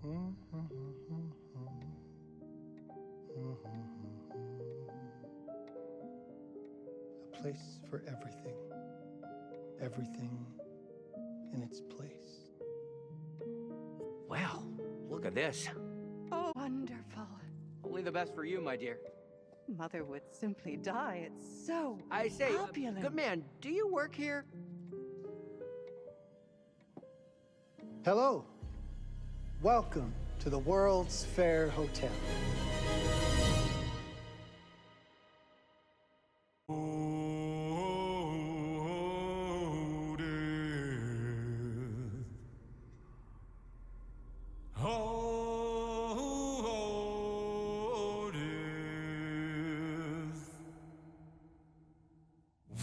A place for everything. Everything in its place. Wow, look at this. Oh, wonderful. Only the best for you, my dear. Mother would simply die. It's so I say, opulent. good man, do you work here? Hello. Welcome to the World's Fair Hotel.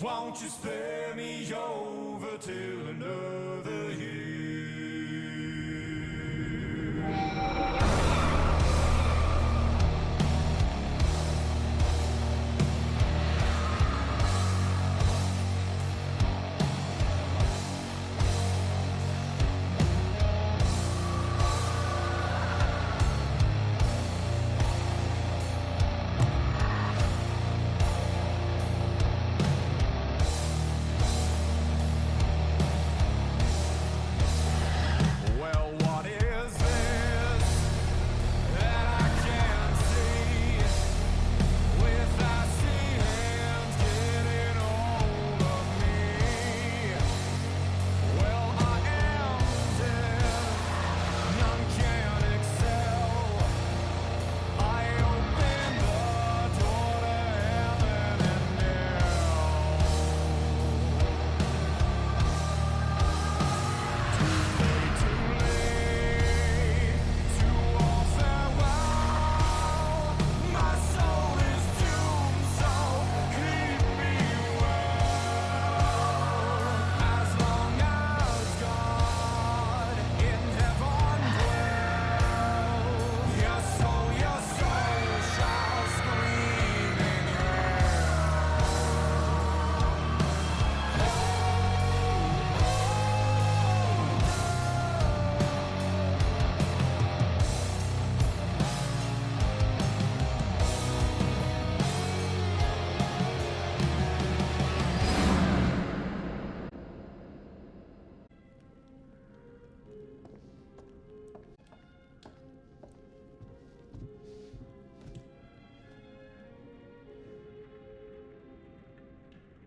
Won't you spare me over till another year?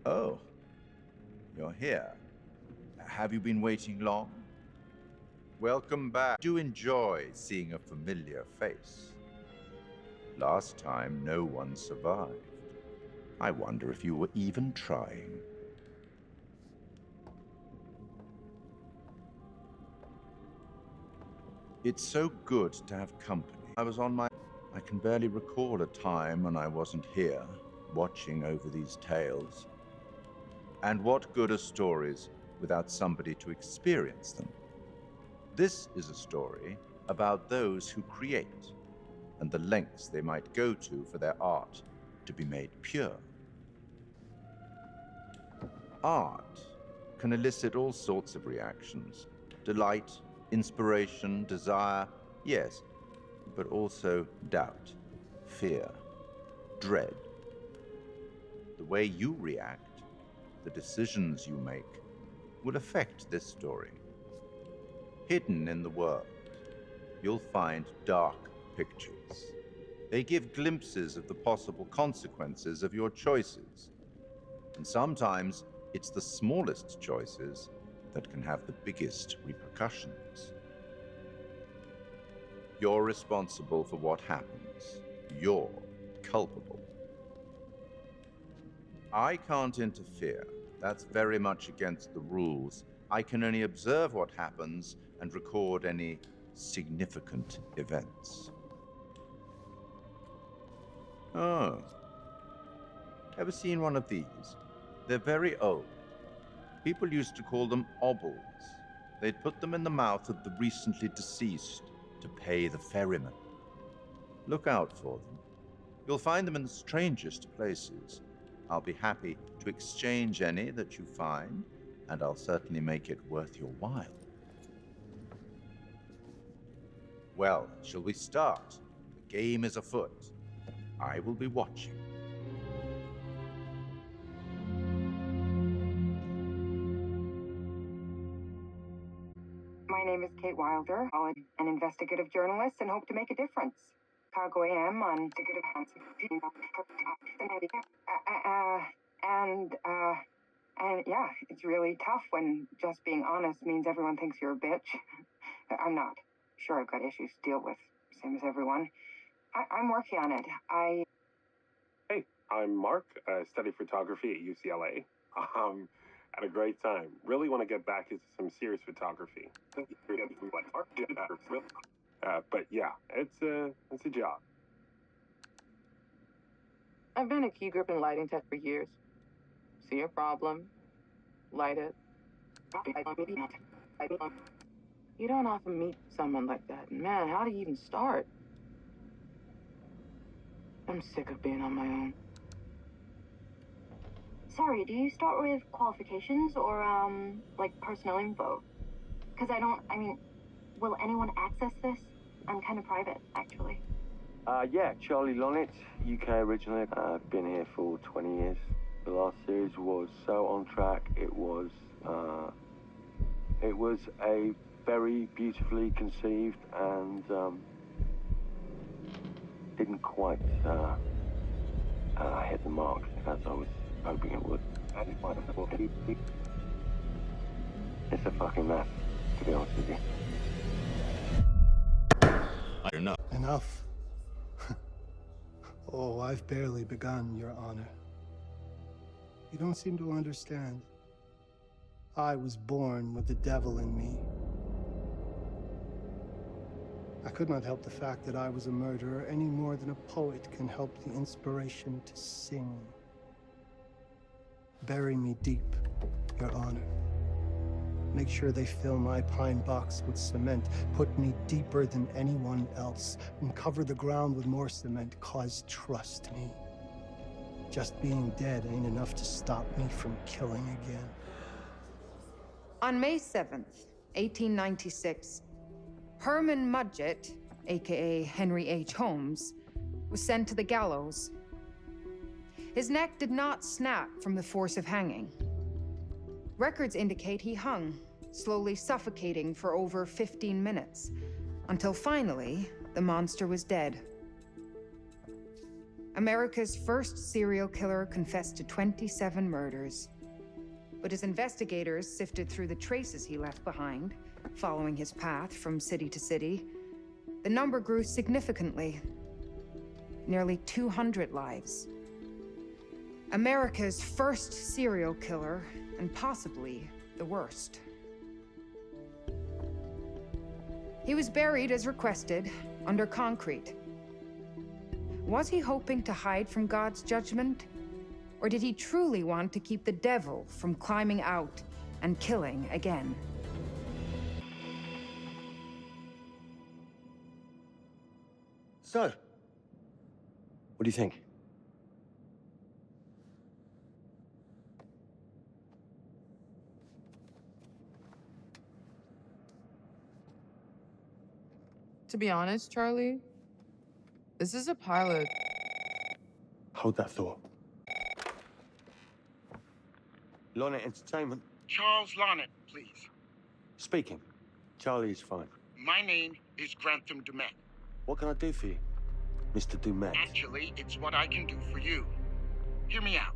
Oh, you're here. Have you been waiting long? Welcome back. Do enjoy seeing a familiar face. Last time, no one survived. I wonder if you were even trying. It's so good to have company. I can barely recall a time when I wasn't here, watching over these tales. And what good are stories without somebody to experience them? This is a story about those who create and the lengths they might go to for their art to be made pure. Art can elicit all sorts of reactions: delight, inspiration, desire, yes, but also doubt, fear, dread. The way you react, the decisions you make, will affect this story. Hidden in the world, you'll find dark pictures. They give glimpses of the possible consequences of your choices. And sometimes it's the smallest choices that can have the biggest repercussions. You're responsible for what happens. You're culpable. I can't interfere. That's very much against the rules. I can only observe what happens and record any significant events. Oh. Ever seen one of these? They're very old. People used to call them obels. They'd put them in the mouth of the recently deceased to pay the ferryman. Look out for them. You'll find them in the strangest places. I'll be happy to exchange any that you find, and I'll certainly make it worth your while. Well, shall we start? The game is afoot. I will be watching. My name is Kate Wilder. I'm an investigative journalist and hope to make a difference. Chicago AM on and yeah, it's really tough when just being honest means everyone thinks you're a bitch. I'm not. Sure, I've got issues to deal with, same as everyone. I'm working on it. Hey, I'm Mark. I study photography at UCLA. Had a great time. Really want to get back into some serious photography. But yeah, it's a job. I've been a key grip and lighting tech for years. See a problem, light it. You don't often meet someone like that. Man, how do you even start? I'm sick of being on my own. Sorry, do you start with qualifications or, like personnel info? Because will anyone access this? I'm kind of private, actually. Yeah, Charlie Lonnet, UK originally. I've been here for 20 years. The last series was so on track. It was a very beautifully conceived and didn't quite hit the mark as I was hoping it would. It's a fucking mess, to be honest with you. I don't know. Enough. Oh, I've barely begun, Your Honor. You don't seem to understand. I was born with the devil in me. I could not help the fact that I was a murderer any more than a poet can help the inspiration to sing. Bury me deep, Your Honor. Make sure they fill my pine box with cement. Put me deeper than anyone else. And cover the ground with more cement, 'cause trust me, just being dead ain't enough to stop me from killing again. On May 7th, 1896, Herman Mudgett, aka Henry H. Holmes, was sent to the gallows. His neck did not snap from the force of hanging. Records indicate he hung, slowly suffocating for over 15 minutes, until finally, the monster was dead. America's first serial killer confessed to 27 murders. But as investigators sifted through the traces he left behind, following his path from city to city, the number grew significantly. Nearly 200 lives. America's first serial killer, and possibly the worst. He was buried as requested, under concrete. Was he hoping to hide from God's judgment? Or did he truly want to keep the devil from climbing out and killing again? So, what do you think? To be honest, Charlie, this is a pilot. Hold that thought. Lonnet Entertainment. Charles Lonnet, please. Speaking. Charlie is fine. My name is Grantham Dumet. What can I do for you, Mr. Dumet? Actually, it's what I can do for you. Hear me out.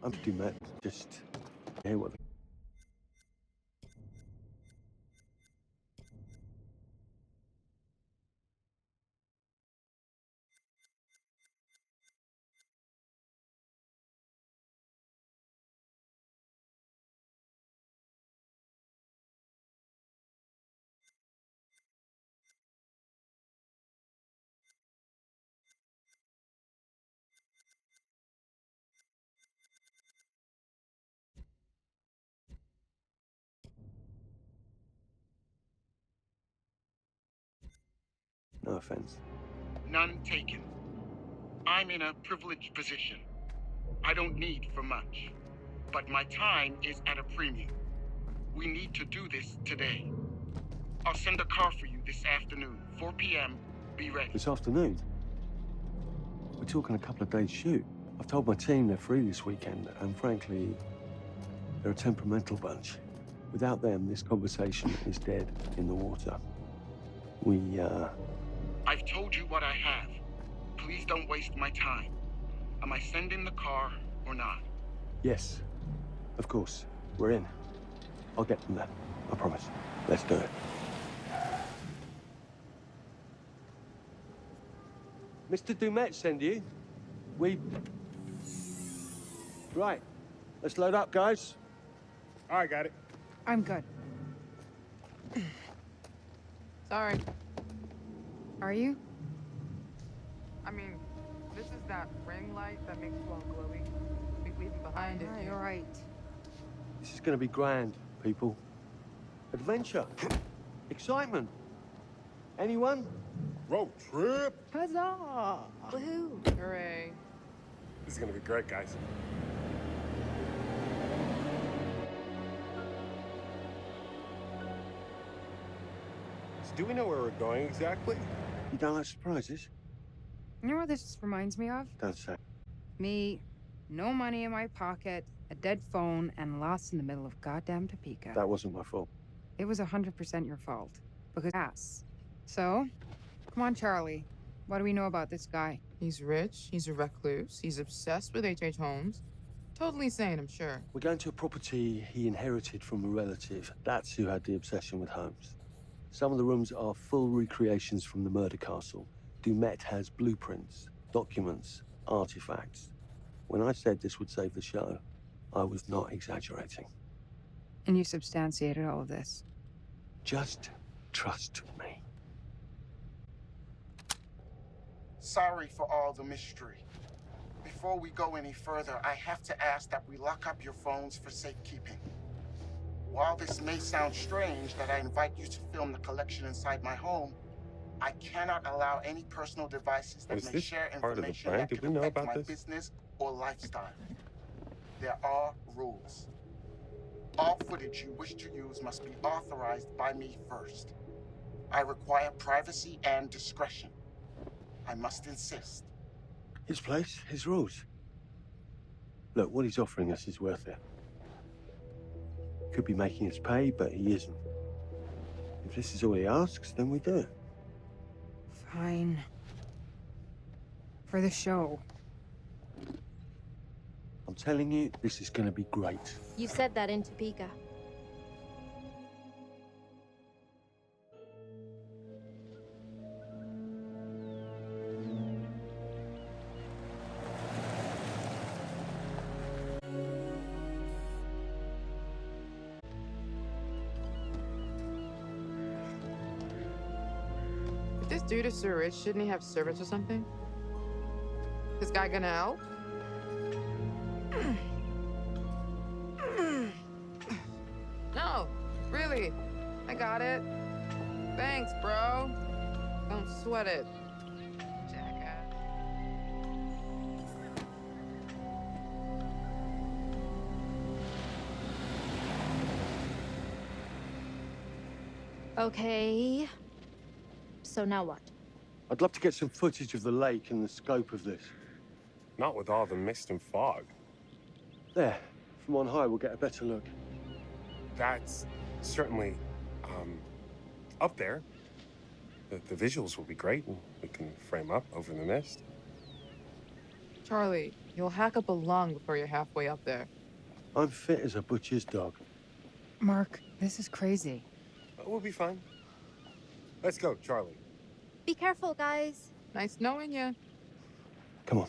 I'm Dumet. Just hear what. No offense. None taken. I'm in a privileged position. I don't need for much, but my time is at a premium. We need to do this today. I'll send a car for you this afternoon, 4 p.m. Be ready. This afternoon? We're talking a couple of days shoot. I've told my team they're free this weekend, and frankly, they're a temperamental bunch. Without them, this conversation is dead in the water. I've told you what I have. Please don't waste my time. Am I sending the car or not? Yes, of course. We're in. I'll get them there. I promise. Let's do it. Mr. Dumet send you? Right. Let's load up, guys. All right, got it. I'm good. Sorry. Are you? I mean, this is that ring light that makes you all glowy. We leave it behind if you... You're right. This is gonna be grand, people. Adventure. Excitement. Anyone? Road trip. Huzzah! Woohoo! Hooray. This is gonna be great, guys. So do we know where we're going exactly? You don't like surprises? You know what this reminds me of? Don't say. Me, no money in my pocket, a dead phone, and lost in the middle of goddamn Topeka. That wasn't my fault. It was 100% your fault. Because ass. So, come on, Charlie. What do we know about this guy? He's rich, he's a recluse, he's obsessed with H.H. Holmes. Totally sane, I'm sure. We're going to a property he inherited from a relative. That's who had the obsession with Holmes. Some of the rooms are full recreations from the murder castle. Dumet has blueprints, documents, artifacts. When I said this would save the show, I was not exaggerating. And you substantiated all of this. Just trust me. Sorry for all the mystery. Before we go any further, I have to ask that we lock up your phones for safekeeping. While this may sound strange that I invite you to film the collection inside my home, I cannot allow any personal devices that may share information that could affect my business or lifestyle. There are rules. All footage you wish to use must be authorized by me first. I require privacy and discretion. I must insist. His place, his rules. Look, what he's offering us is worth it. Could be making us pay, but he isn't. If this is all he asks, then we do it. Fine. For the show. I'm telling you, this is gonna be great. You said that in Topeka. If this dude is so rich, shouldn't he have servants or something? This guy gonna help? No, really. I got it. Thanks, bro. Don't sweat it. Jackass. Okay. So now what? I'd love to get some footage of the lake and the scope of this. Not with all the mist and fog. There, from on high, we'll get a better look. That's certainly, up there. The visuals will be great, and we can frame up over the mist. Charlie, you'll hack up a lung before you're halfway up there. I'm fit as a butcher's dog. Mark, this is crazy. We'll be fine. Let's go, Charlie. Be careful, guys. Nice knowing you. Come on.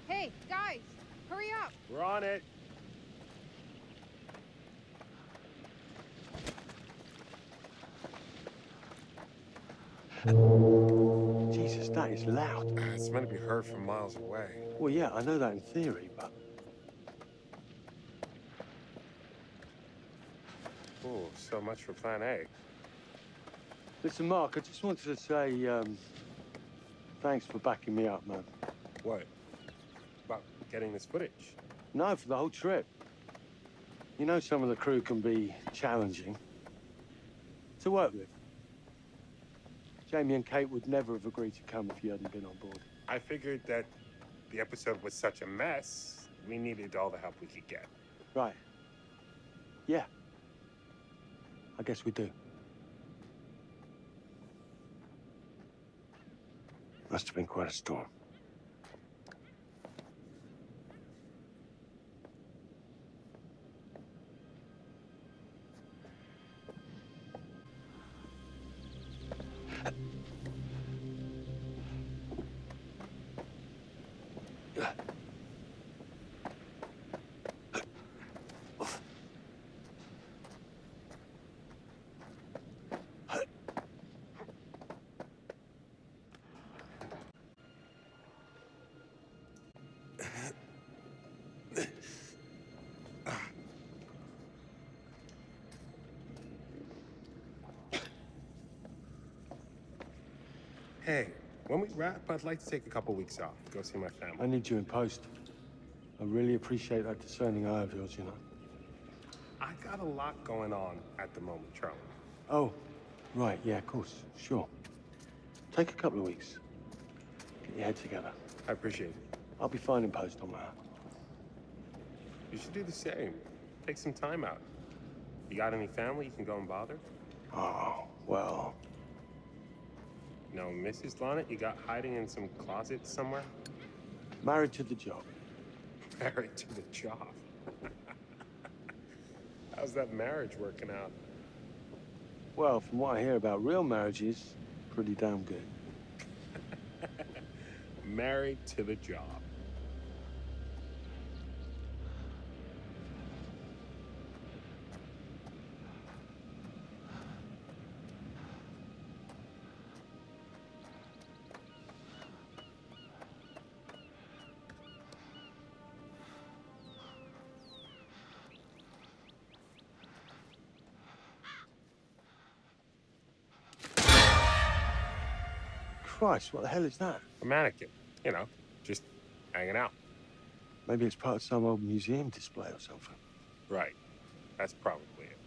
Hey, guys, hurry up. We're on it. Jesus, that is loud. It's meant to be heard from miles away. Well, yeah, I know that in theory, but... Oh, so much for Plan A. Listen, Mark, I just wanted to say, thanks for backing me up, man. What? About getting this footage? No, for the whole trip. You know some of the crew can be challenging to work with. Jamie and Kate would never have agreed to come if you hadn't been on board. I figured that the episode was such a mess, we needed all the help we could get. Right. Yeah. I guess we do. Must have been quite a storm. Hey, when we wrap, I'd like to take a couple weeks off, go see my family. I need you in post. I really appreciate that discerning eye of yours, you know. I got a lot going on at the moment, Charlie. Oh, right, yeah, of course, sure. Take a couple of weeks. Get your head together. I appreciate it. I'll be fine in post on my own. You should do the same. Take some time out. You got any family you can go and bother? Oh, well... No, Mrs. Lonnet, you got hiding in some closet somewhere? Married to the job. Married to the job. How's that marriage working out? Well, from what I hear about real marriages, pretty damn good. Married to the job. Christ, what the hell is that? A mannequin. You know, just hanging out. Maybe it's part of some old museum display or something. Right. That's probably it.